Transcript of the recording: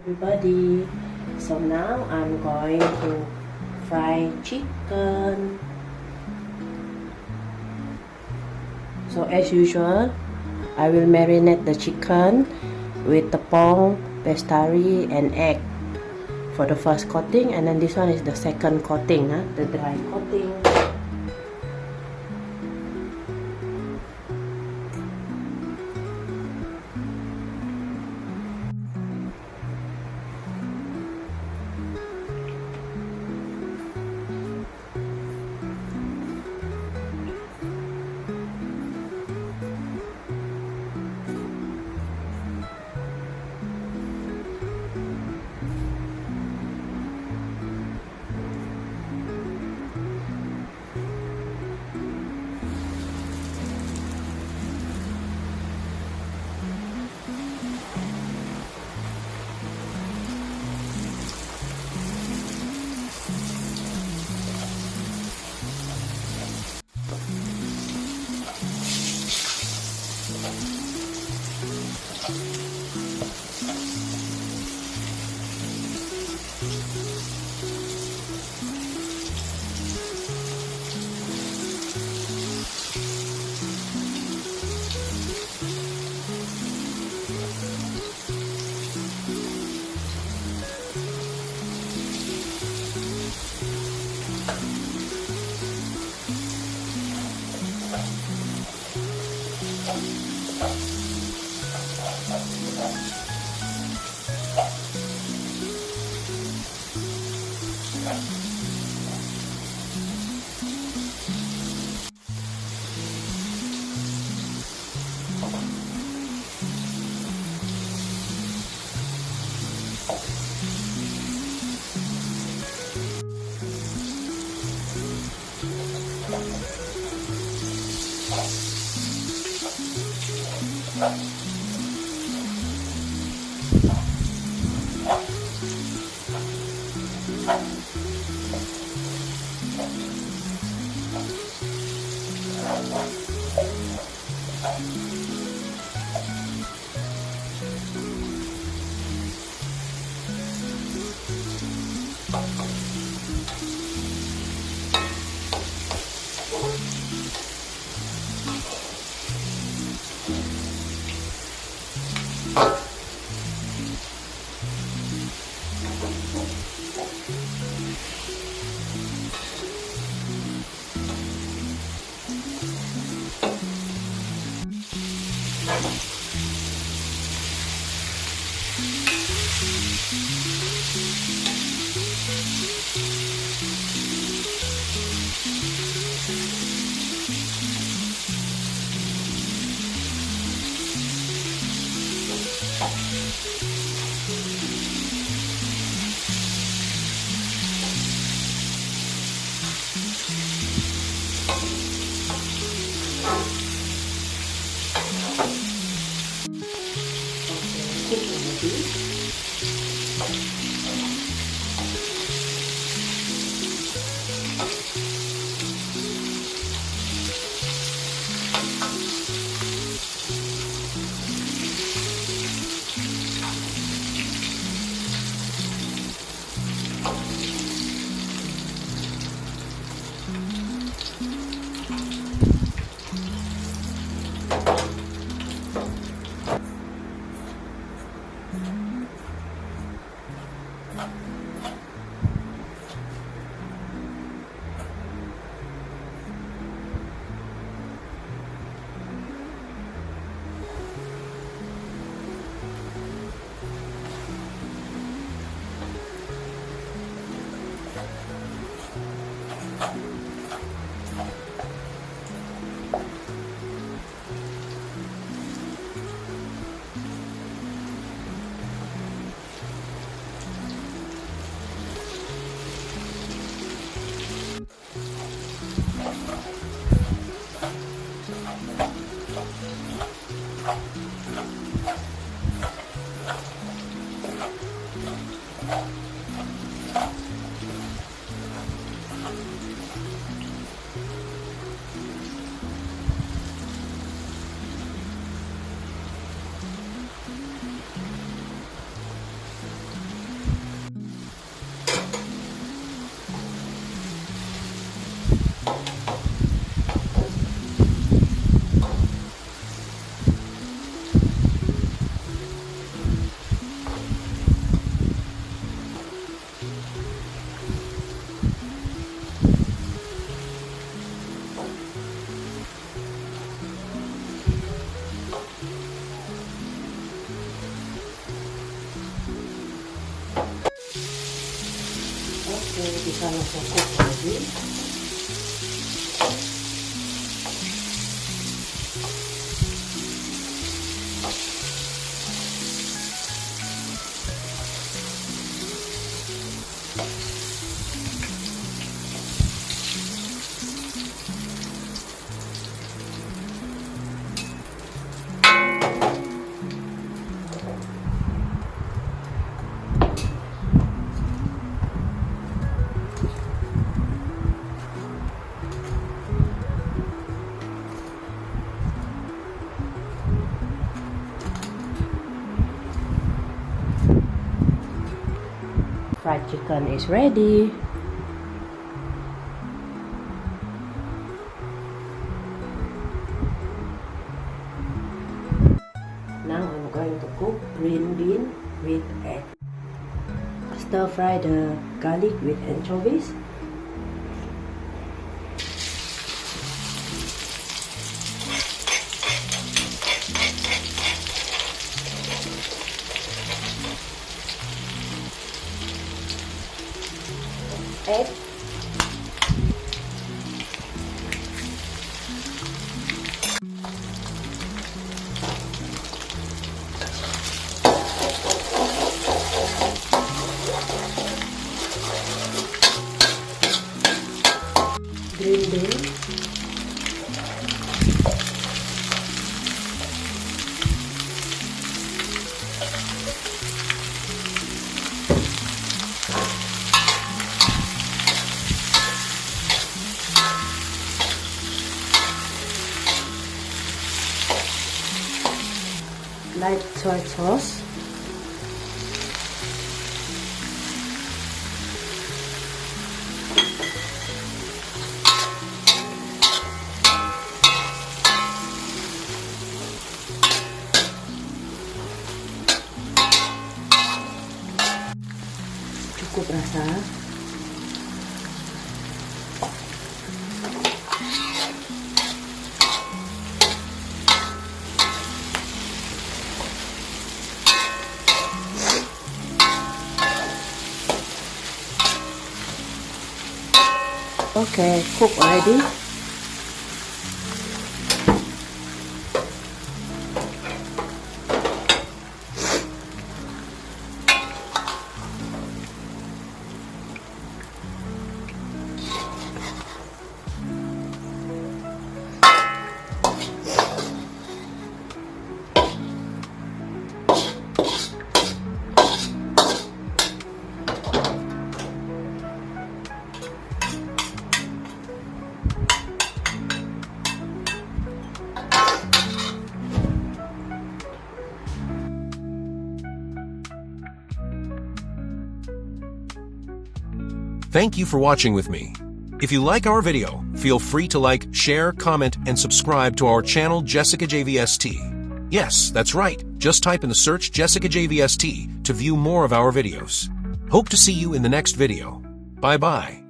everybody. So now I'm going to fry chicken. So as usual, I will marinate the chicken with tepung, bestari and egg for the first coating, and then this one is the second coating, the dry coating. Okay, this one also cooked already. Fried chicken is ready. Now I'm going to cook green bean with egg. Stir fry the garlic with anchovies. Egg. Green bean. Light soy sauce. Cukup rasa. Okay, cook already. Thank you for watching with me. If you like our video, feel free to like, share, comment, and subscribe to our channel Jessica JVST. Yes, that's right. Just type in the search Jessica JVST to view more of our videos. Hope to see you in the next video. Bye-bye.